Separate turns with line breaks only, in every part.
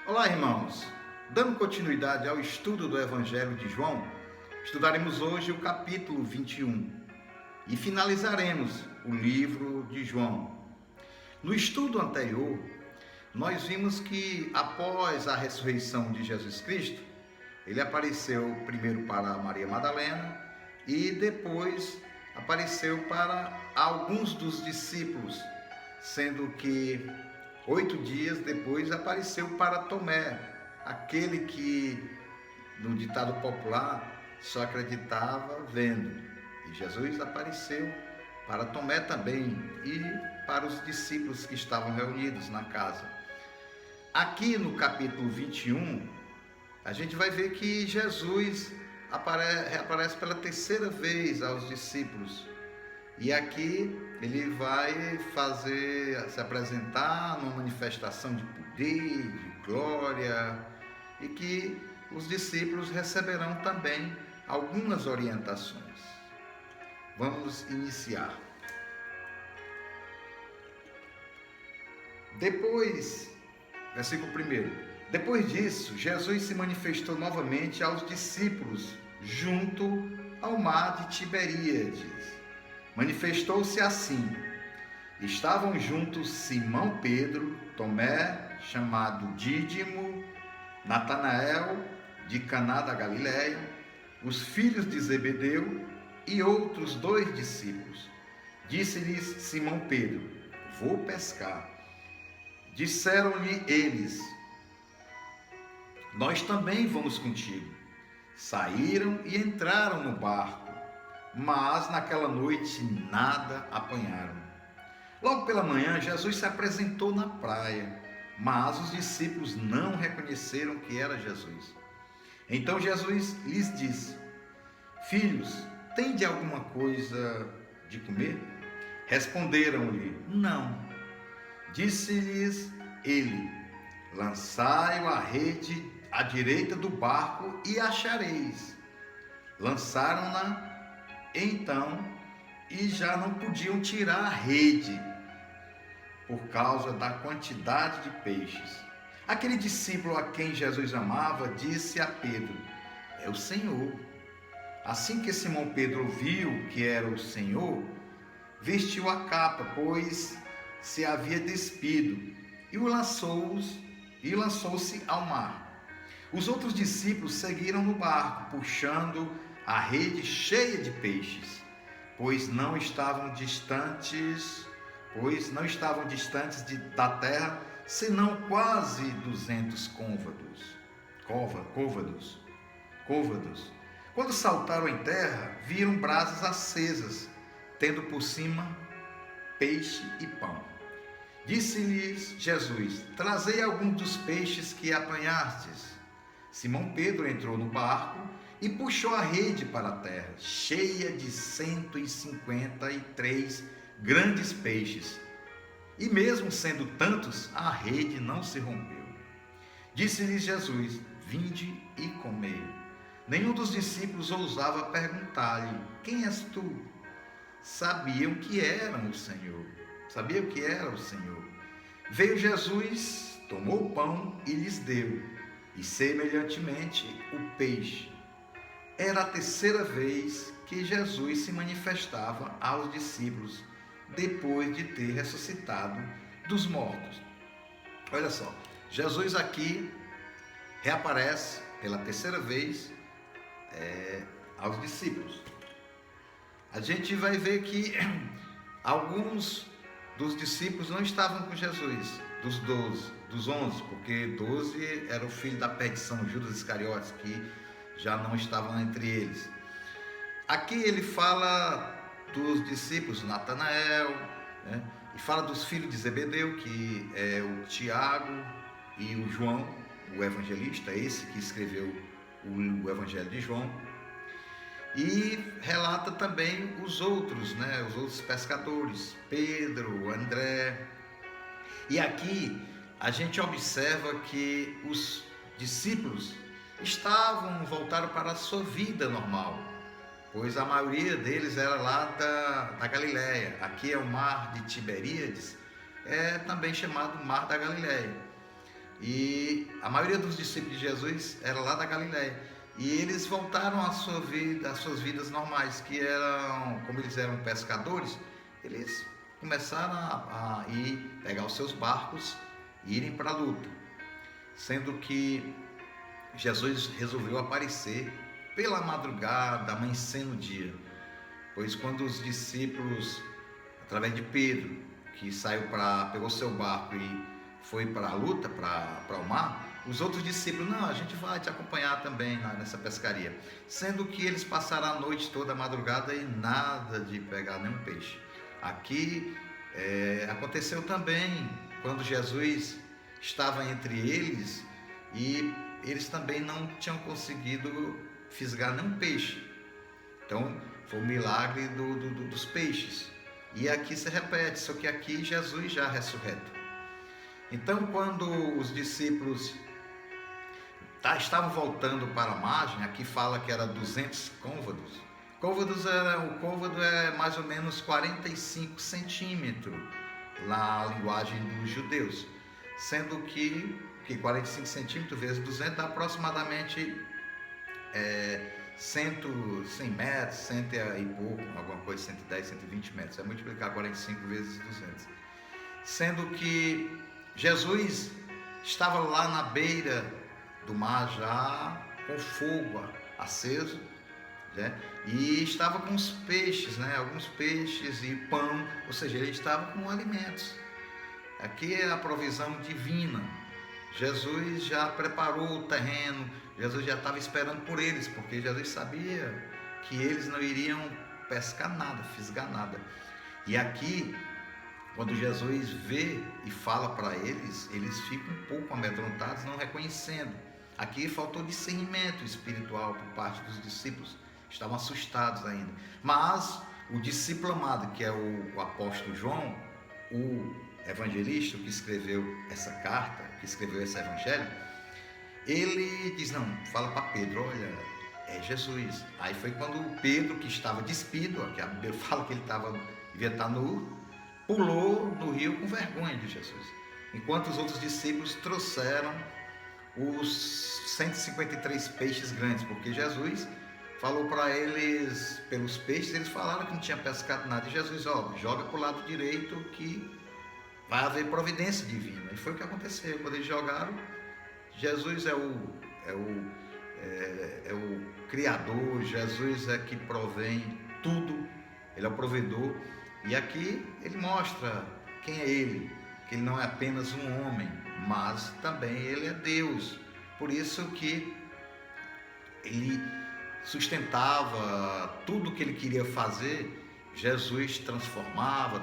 Olá, irmãos. Dando continuidade ao estudo do Evangelho de João, estudaremos hoje o capítulo 21 e finalizaremos o livro de João. No estudo anterior, nós vimos que após a ressurreição de Jesus Cristo, ele apareceu primeiro para Maria Madalena e depois apareceu para alguns dos discípulos, sendo que 8 dias depois apareceu para Tomé, aquele que, no ditado popular, só acreditava vendo. E Jesus apareceu para Tomé também e para os discípulos que estavam reunidos na casa. Aqui no capítulo 21, a gente vai ver que Jesus reaparece pela terceira vez aos discípulos. E aqui ele vai se apresentar numa manifestação de poder, de glória, e que os discípulos receberão também algumas orientações. Vamos iniciar. Versículo 1. Depois disso, Jesus se manifestou novamente aos discípulos junto ao mar de Tiberíades. Manifestou-se assim: estavam juntos Simão Pedro, Tomé, chamado Dídimo, Natanael, de Caná da Galileia, os filhos de Zebedeu e outros 2 discípulos. Disse-lhes Simão Pedro: vou pescar. Disseram-lhe eles: nós também vamos contigo. Saíram e entraram no barco, mas naquela noite nada apanharam. Logo pela manhã, Jesus se apresentou na praia, mas os discípulos não reconheceram que era Jesus. Então Jesus lhes disse: filhos, tende alguma coisa de comer? Responderam-lhe: não. Disse-lhes ele: lançai a rede à direita do barco e achareis. Lançaram-na então, e já não podiam tirar a rede por causa da quantidade de peixes. Aquele discípulo a quem Jesus amava disse a Pedro: é o Senhor. Assim que Simão Pedro viu que era o Senhor, vestiu a capa, pois se havia despido, e lançou-se ao mar. Os outros discípulos seguiram no barco, puxando a rede cheia de peixes, pois não estavam distantes da terra, senão quase 200 côvados. Quando saltaram em terra, viram brasas acesas, tendo por cima peixe e pão. Disse-lhes Jesus: trazei algum dos peixes que apanhastes. Simão Pedro entrou no barco e puxou a rede para a terra, cheia de 153 grandes peixes. E mesmo sendo tantos, a rede não se rompeu. Disse-lhes Jesus: vinde e comei. Nenhum dos discípulos ousava perguntar-lhe: quem és tu? Sabiam que era o Senhor. Veio Jesus, tomou o pão e lhes deu, e semelhantemente o peixe. Era a terceira vez que Jesus se manifestava aos discípulos depois de ter ressuscitado dos mortos. Olha só, Jesus aqui reaparece pela terceira vez aos discípulos. A gente vai ver que alguns dos discípulos não estavam com Jesus, dos 11, porque 12 era o filho da perdição, Judas Iscariotes, que já não estavam entre eles. Aqui ele fala dos discípulos, Natanael, né? E fala dos filhos de Zebedeu, que é o Tiago e o João, o evangelista, esse que escreveu o Evangelho de João. E relata também os outros, né? Os outros pescadores, Pedro, André. E aqui a gente observa que os discípulos voltaram para a sua vida normal, pois a maioria deles era lá da Galileia. Aqui é o mar de Tiberíades, é também chamado Mar da Galileia. E a maioria dos discípulos de Jesus era lá da Galiléia. E eles voltaram à sua vida, às suas vidas normais, que eram, como eles eram pescadores, eles começaram a ir pegar os seus barcos e irem para a luta. Sendo que Jesus resolveu aparecer pela madrugada, amanhecendo o dia. Pois quando os discípulos, através de Pedro, que pegou seu barco e foi para a luta, para o mar, os outros discípulos, não, a gente vai te acompanhar também nessa pescaria. Sendo que eles passaram a noite toda, a madrugada, e nada de pegar nenhum peixe. Aqui aconteceu também, quando Jesus estava entre eles, e eles também não tinham conseguido fisgar nenhum peixe. Então, foi o milagre dos peixes. E aqui se repete, só que aqui Jesus já ressurreto. Então, quando os discípulos estavam voltando para a margem, aqui fala que era 200 côvados. O côvado é mais ou menos 45 centímetros na linguagem dos judeus, sendo que 45 centímetros vezes 200 dá aproximadamente 100 metros, 100 e pouco, alguma coisa, 110, 120 metros. É multiplicar 45 vezes 200. Sendo que Jesus estava lá na beira do mar já com fogo aceso, né? E estava com os peixes, né? Alguns peixes e pão, ou seja, ele estava com alimentos. Aqui é a provisão divina. Jesus já preparou o terreno, Jesus já estava esperando por eles, porque Jesus sabia que eles não iriam pescar nada, fisgar nada. E aqui, quando Jesus vê e fala para eles, eles ficam um pouco amedrontados, não reconhecendo. Aqui faltou discernimento espiritual por parte dos discípulos, estavam assustados ainda. Mas o discípulo amado, que é o apóstolo João, o evangelista que escreveu essa carta, que escreveu esse evangelho, ele diz, não, fala para Pedro, olha, é Jesus. Aí foi quando Pedro, que estava despido, que a Bíblia fala que ele devia estar nu, pulou no rio com vergonha de Jesus, enquanto os outros discípulos trouxeram os 153 peixes grandes, porque Jesus falou para eles, pelos peixes, eles falaram que não tinha pescado nada, e Jesus, joga para o lado direito que vai haver providência divina. E foi o que aconteceu. Quando eles jogaram, Jesus é o Criador, Jesus é que provém tudo, Ele é o provedor. E aqui Ele mostra quem é Ele, que Ele não é apenas um homem, mas também Ele é Deus. Por isso que Ele sustentava tudo que Ele queria fazer. Jesus transformava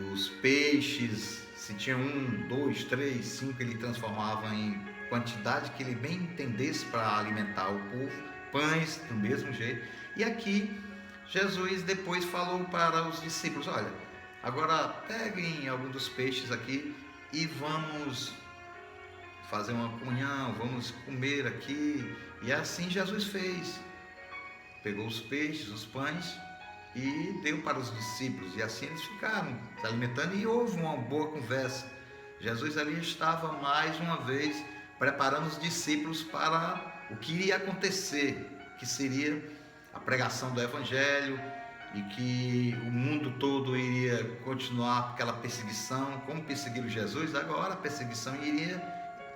os peixes, se tinha 1, 2, 3, 5, ele transformava em quantidade que ele bem entendesse para alimentar o povo, pães do mesmo jeito. E aqui Jesus depois falou para os discípulos, olha, agora peguem algum dos peixes aqui e vamos fazer uma comunhão, vamos comer aqui. E assim Jesus fez, pegou os peixes, os pães e deu para os discípulos, e assim eles ficaram se alimentando, e houve uma boa conversa. Jesus ali estava mais uma vez preparando os discípulos para o que iria acontecer, que seria a pregação do Evangelho, e que o mundo todo iria continuar aquela perseguição, como perseguiram Jesus. Agora a perseguição iria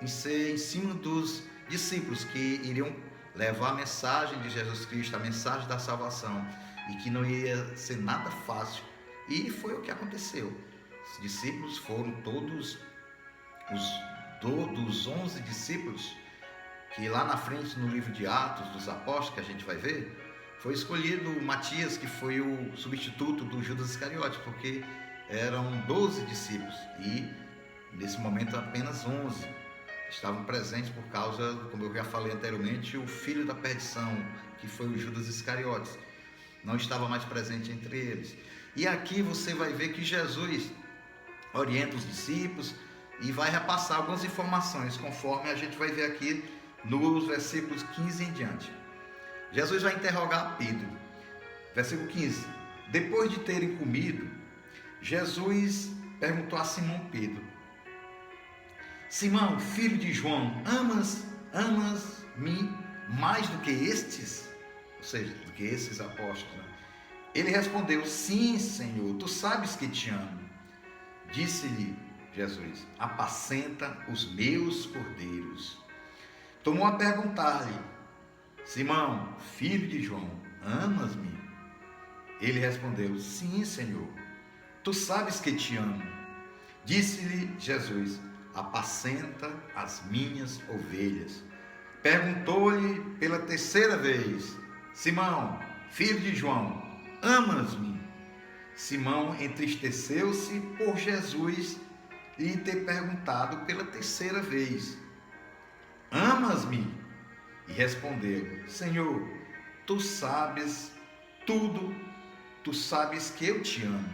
ser em cima dos discípulos, que iriam levar a mensagem de Jesus Cristo, a mensagem da salvação, e que não ia ser nada fácil. E foi o que aconteceu. Os discípulos foram todos, dos 11 discípulos, que lá na frente no livro de Atos dos Apóstolos, que a gente vai ver, foi escolhido Matias, que foi o substituto do Judas Iscariote, porque eram 12 discípulos, e nesse momento apenas 11 estavam presentes por causa, como eu já falei anteriormente, o filho da perdição, que foi o Judas Iscariotes, não estava mais presente entre eles. E aqui você vai ver que Jesus orienta os discípulos e vai repassar algumas informações, conforme a gente vai ver aqui nos versículos 15 em diante. Jesus vai interrogar Pedro. Versículo 15. Depois de terem comido, Jesus perguntou a Simão Pedro: Simão, filho de João, amas-me mais do que estes? Ou seja, do que esses apóstolos, né? Ele respondeu: sim, Senhor, tu sabes que te amo. Disse-lhe Jesus: apacenta os meus cordeiros. Tomou a perguntar-lhe: Simão, filho de João, amas-me? Ele respondeu: sim, Senhor, tu sabes que te amo. Disse-lhe Jesus: apacenta as minhas ovelhas. Perguntou-lhe pela terceira vez: Simão, filho de João, amas-me? Simão entristeceu-se por Jesus lhe ter perguntado pela terceira vez: amas-me? E respondeu: Senhor, tu sabes tudo, tu sabes que eu te amo.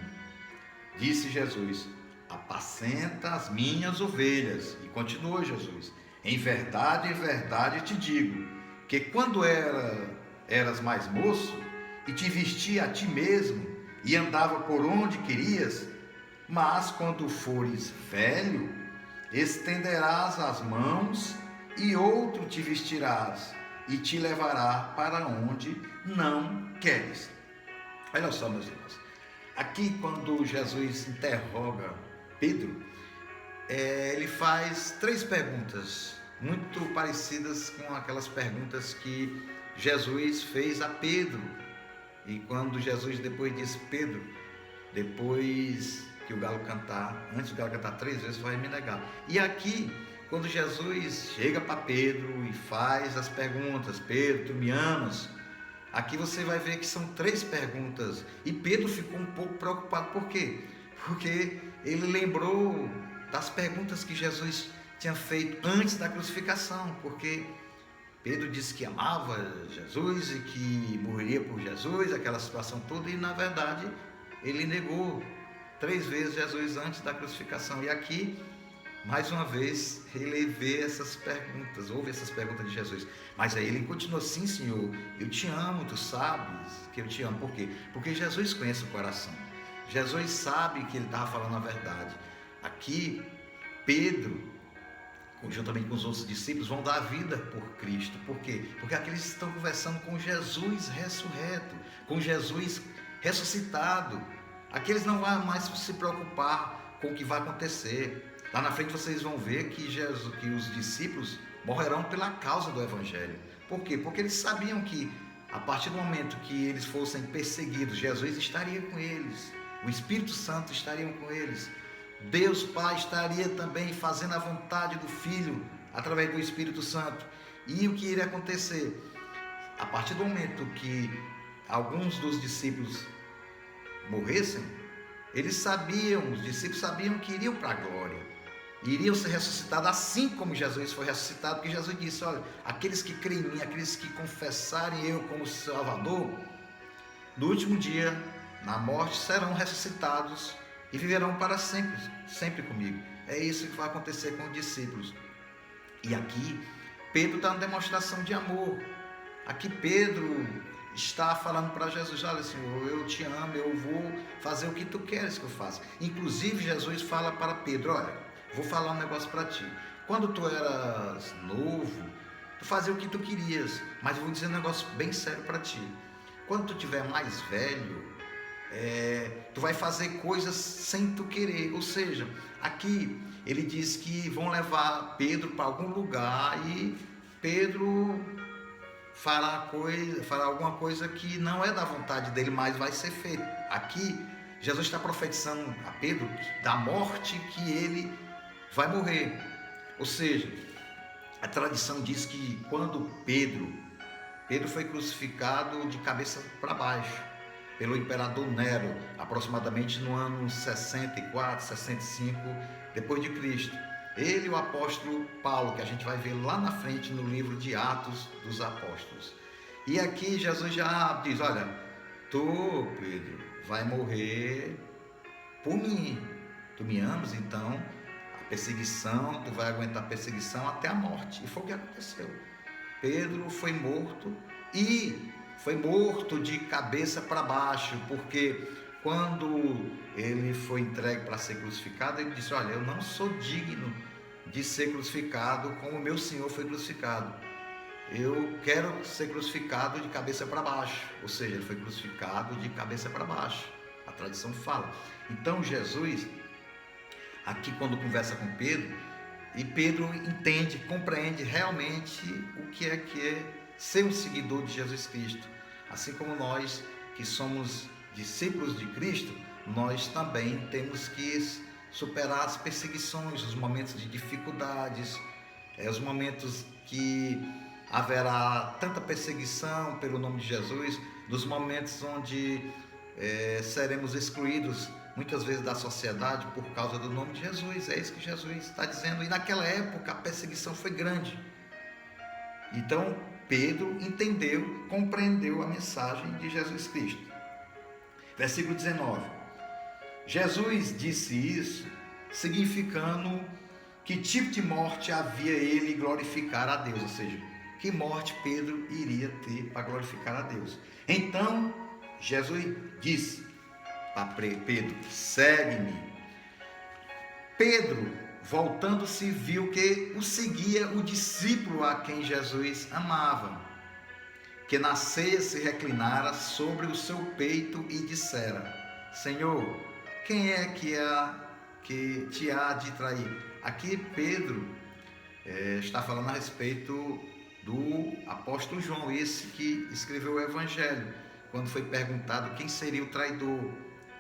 Disse Jesus: apacenta as minhas ovelhas. E continuou Jesus: em verdade te digo, que quando eras mais moço, e te vestia a ti mesmo, e andava por onde querias, mas quando fores velho, estenderás as mãos, e outro te vestirás, e te levará para onde não queres. Olha só, meus irmãos, aqui quando Jesus interroga Pedro, ele faz 3 perguntas muito parecidas com aquelas perguntas que Jesus fez a Pedro. E quando Jesus depois disse: Pedro, depois que o galo cantar, antes do galo cantar 3 vezes, vai me negar. E aqui, quando Jesus chega para Pedro e faz as perguntas: Pedro, tu me amas? Aqui você vai ver que são 3 perguntas. E Pedro ficou um pouco preocupado. Por quê? Porque ele lembrou das perguntas que Jesus tinha feito antes da crucificação. Porque Pedro disse que amava Jesus e que morreria por Jesus, aquela situação toda. E na verdade ele negou 3 vezes Jesus antes da crucificação. E aqui, mais uma vez, ele vê essas perguntas, ouve essas perguntas de Jesus. Mas aí ele continua: sim, Senhor, eu te amo, tu sabes que eu te amo. Por quê? Porque Jesus conhece o coração. Jesus sabe que ele estava falando a verdade. Aqui, Pedro, juntamente com os outros discípulos, vão dar a vida por Cristo. Por quê? Porque aqueles estão conversando com Jesus ressurreto, com Jesus ressuscitado. Aqueles não vão mais se preocupar com o que vai acontecer. Lá na frente vocês vão ver que os discípulos morrerão pela causa do Evangelho. Por quê? Porque eles sabiam que a partir do momento que eles fossem perseguidos, Jesus estaria com eles, o Espírito Santo estaria com eles, Deus Pai estaria também fazendo a vontade do Filho através do Espírito Santo. E o que iria acontecer? A partir do momento que alguns dos discípulos morressem, os discípulos sabiam que iriam para a glória, iriam ser ressuscitados assim como Jesus foi ressuscitado. Porque Jesus disse: olha, aqueles que creem em mim, aqueles que confessarem eu como Salvador, no último dia, na morte, serão ressuscitados e viverão para sempre, sempre comigo. É isso que vai acontecer com os discípulos. E aqui, Pedro está uma demonstração de amor. Aqui Pedro está falando para Jesus: olha, Senhor, eu te amo, eu vou fazer o que tu queres que eu faça. Inclusive, Jesus fala para Pedro: olha, vou falar um negócio para ti. Quando tu eras novo, tu fazia o que tu querias, mas eu vou dizer um negócio bem sério para ti. Quando tu tiver mais velho, tu vai fazer coisas sem tu querer. Ou seja, aqui ele diz que vão levar Pedro para algum lugar e Pedro fará alguma coisa que não é da vontade dele, mas vai ser feito. Aqui Jesus está profetizando a Pedro da morte que ele vai morrer. Ou seja, a tradição diz que quando Pedro foi crucificado de cabeça para baixo pelo imperador Nero, aproximadamente no ano 64, 65 depois de Cristo. Ele e o apóstolo Paulo, que a gente vai ver lá na frente no livro de Atos dos Apóstolos. E aqui Jesus já diz: olha, tu, Pedro, vai morrer por mim. Tu me amas, então a perseguição, tu vai aguentar a perseguição até a morte. E foi o que aconteceu. Pedro foi morto, e foi morto de cabeça para baixo, porque quando ele foi entregue para ser crucificado, ele disse: olha, eu não sou digno de ser crucificado como o meu Senhor foi crucificado. Eu quero ser crucificado de cabeça para baixo, ou seja, ele foi crucificado de cabeça para baixo, a tradição fala. Então Jesus, aqui quando conversa com Pedro, e Pedro entende, compreende realmente o que é ser um seguidor de Jesus Cristo. Assim como nós que somos discípulos de Cristo, nós também temos que superar as perseguições, os momentos de dificuldades, os momentos que haverá tanta perseguição pelo nome de Jesus, dos momentos onde seremos excluídos muitas vezes da sociedade por causa do nome de Jesus. É isso que Jesus está dizendo. E naquela época a perseguição foi grande. Então Pedro entendeu, compreendeu a mensagem de Jesus Cristo. Versículo 19. Jesus disse isso, significando que tipo de morte havia ele glorificar a Deus, ou seja, que morte Pedro iria ter para glorificar a Deus. Então Jesus disse para Pedro: segue-me. Pedro, voltando-se, viu que o seguia o discípulo a quem Jesus amava, que na ceia se reclinara sobre o seu peito e dissera: Senhor, quem é que te há de trair? Aqui Pedro está falando a respeito do apóstolo João, esse que escreveu o Evangelho, quando foi perguntado quem seria o traidor.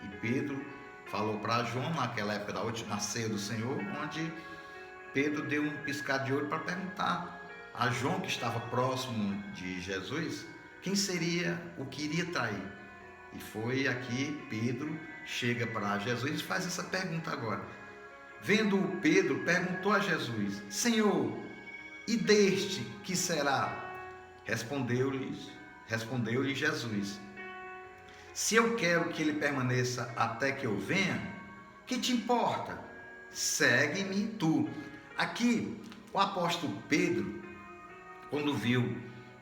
E Pedro falou para João, naquela época na ceia do Senhor, onde Pedro deu um piscar de olho para perguntar a João, que estava próximo de Jesus, quem seria o que iria trair. E foi aqui Pedro chega para Jesus e faz essa pergunta agora. Vendo Pedro, perguntou a Jesus: Senhor, e deste que será? Respondeu-lhe Jesus: se eu quero que ele permaneça até que eu venha, que te importa? Segue-me tu. Aqui o apóstolo Pedro, quando viu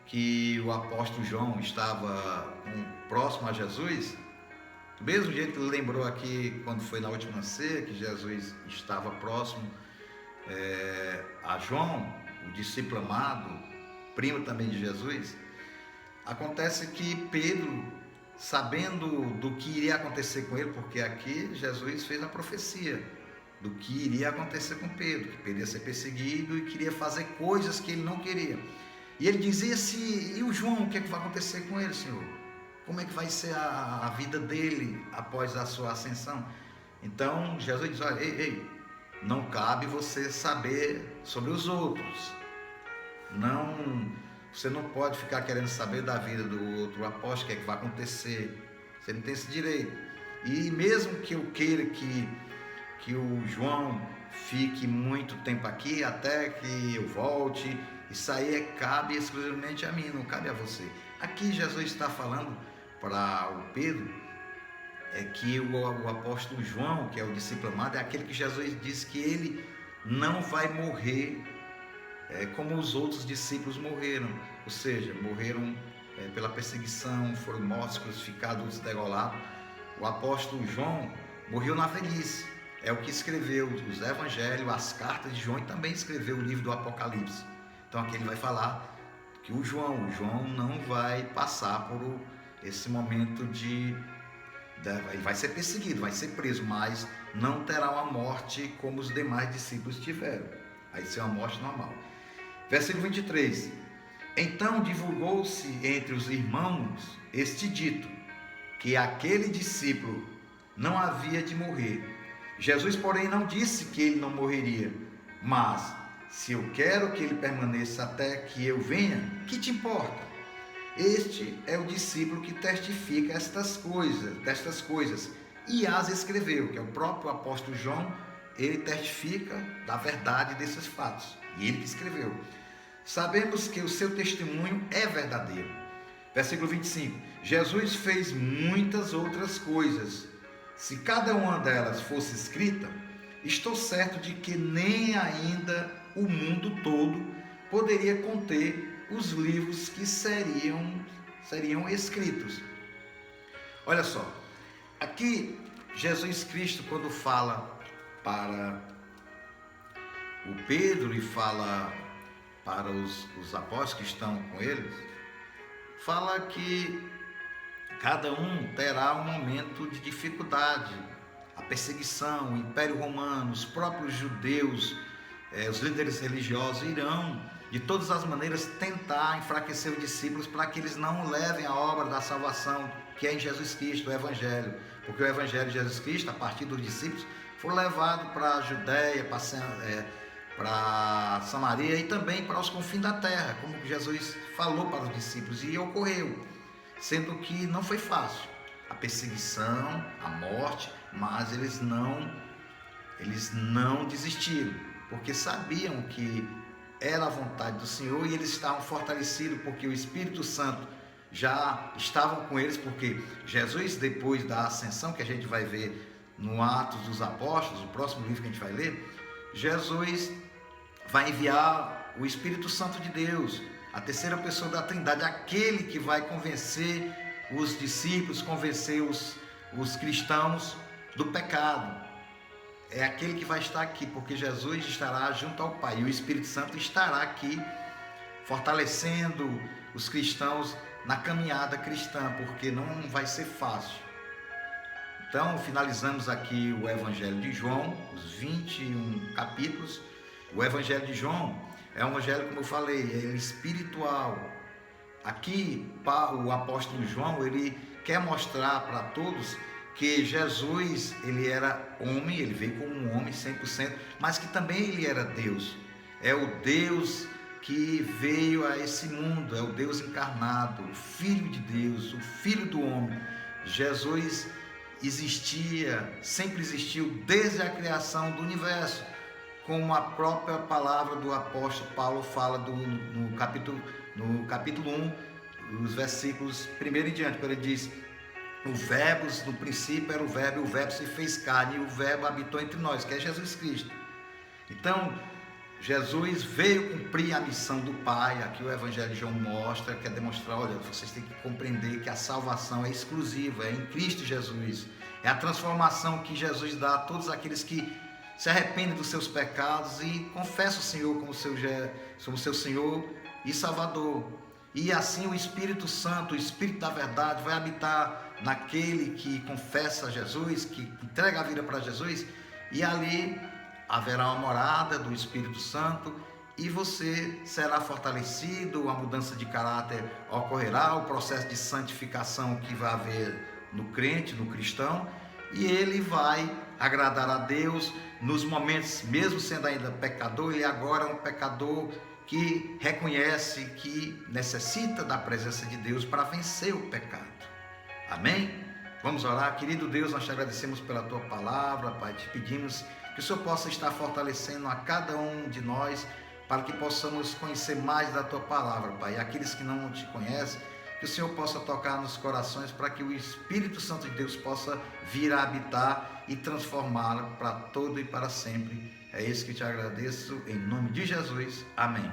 que o apóstolo João estava próximo a Jesus, do mesmo jeito que ele lembrou aqui quando foi na última ceia, que Jesus estava próximo a João, o discípulo amado, primo também de Jesus. Acontece que Pedro, sabendo do que iria acontecer com ele, porque aqui Jesus fez a profecia do que iria acontecer com Pedro, que Pedro ia ser perseguido e queria fazer coisas que ele não queria. E ele dizia assim: e o João, o que é que vai acontecer com ele, Senhor? Como é que vai ser a vida dele após a sua ascensão? Então Jesus diz: olha, ei, não cabe você saber sobre os outros. Você não pode ficar querendo saber da vida do outro apóstolo, o que é que vai acontecer. Você não tem esse direito. E mesmo que eu queira que o João fique muito tempo aqui, até que eu volte, isso aí cabe exclusivamente a mim, não cabe a você. Aqui Jesus está falando para o Pedro que o apóstolo João, que é o discípulo amado, é aquele que Jesus disse que ele não vai morrer como os outros discípulos morreram, ou seja, morreram pela perseguição, foram mortos, crucificados, degolados. O apóstolo João morreu na velhice, é o que escreveu os evangelhos, as cartas de João, e também escreveu o livro do Apocalipse. Então aqui ele vai falar que o João não vai passar por esse momento ele vai ser perseguido, vai ser preso, mas não terá uma morte como os demais discípulos tiveram. Vai ser uma morte normal. Versículo 23. Então divulgou-se entre os irmãos este dito, que aquele discípulo não havia de morrer. Jesus, porém, não disse que ele não morreria, mas se eu quero que ele permaneça até que eu venha, que te importa? Este é o discípulo que testifica destas coisas, e as escreveu, que é o próprio apóstolo João. Ele testifica da verdade desses fatos, e ele que escreveu. Sabemos que o seu testemunho é verdadeiro. Versículo 25. Jesus fez muitas outras coisas. Se cada uma delas fosse escrita, estou certo de que nem ainda o mundo todo poderia conter os livros que seriam escritos. Olha só, aqui Jesus Cristo, quando fala para o Pedro e fala para os apóstolos que estão com eles, fala que cada um terá um momento de dificuldade, a perseguição, o Império Romano, os próprios judeus, os líderes religiosos irão de todas as maneiras tentar enfraquecer os discípulos para que eles não levem a obra da salvação que é em Jesus Cristo, o Evangelho, porque o Evangelho de Jesus Cristo, a partir dos discípulos, foi levado para a Judéia, para Samaria e também para os confins da terra, como Jesus falou para os discípulos, e ocorreu, sendo que não foi fácil, a perseguição, a morte, mas eles não desistiram, porque sabiam que era a vontade do Senhor e eles estavam fortalecidos porque o Espírito Santo já estava com eles, porque Jesus, depois da ascensão, que a gente vai ver no Atos dos Apóstolos, o próximo livro que a gente vai ler, Jesus vai enviar o Espírito Santo de Deus, a terceira pessoa da Trindade, aquele que vai convencer os discípulos, convencer os cristãos do pecado. É aquele que vai estar aqui, porque Jesus estará junto ao Pai e o Espírito Santo estará aqui fortalecendo os cristãos na caminhada cristã, porque não vai ser fácil. Então, finalizamos aqui o Evangelho de João, os 21 capítulos. O Evangelho de João é um evangelho, como eu falei, é espiritual. Aqui, o apóstolo João, ele quer mostrar para todos que Jesus, ele era homem, ele veio como um homem 100%, mas que também ele era Deus. É o Deus que veio a esse mundo, é o Deus encarnado, o Filho de Deus, o Filho do homem. Jesus existia, sempre existiu desde a criação do universo, como a própria palavra do apóstolo Paulo fala no capítulo 1, os versículos 1 em diante, quando ele diz: o verbo, no princípio era o verbo, e o verbo se fez carne, e o verbo habitou entre nós, que é Jesus Cristo. Então, Jesus veio cumprir a missão do Pai. Aqui o Evangelho de João mostra, quer demonstrar, olha, vocês têm que compreender que a salvação é exclusiva, é em Cristo Jesus. É a transformação que Jesus dá a todos aqueles que se arrependem dos seus pecados e confessam o Senhor como seu Senhor e Salvador. E assim o Espírito Santo, o Espírito da verdade, vai habitar naquele que confessa Jesus, que entrega a vida para Jesus, e ali haverá uma morada do Espírito Santo e você será fortalecido, a mudança de caráter ocorrerá, o processo de santificação que vai haver no crente, no cristão, e ele vai agradar a Deus nos momentos, mesmo sendo ainda pecador, ele agora é um pecador que reconhece que necessita da presença de Deus para vencer o pecado. Amém? Vamos orar. Querido Deus, nós te agradecemos pela tua palavra, Pai, te pedimos que o Senhor possa estar fortalecendo a cada um de nós, para que possamos conhecer mais da tua palavra, Pai. E aqueles que não te conhecem, que o Senhor possa tocar nos corações, para que o Espírito Santo de Deus possa vir a habitar e transformá-la para todo e para sempre. É isso que te agradeço, em nome de Jesus. Amém.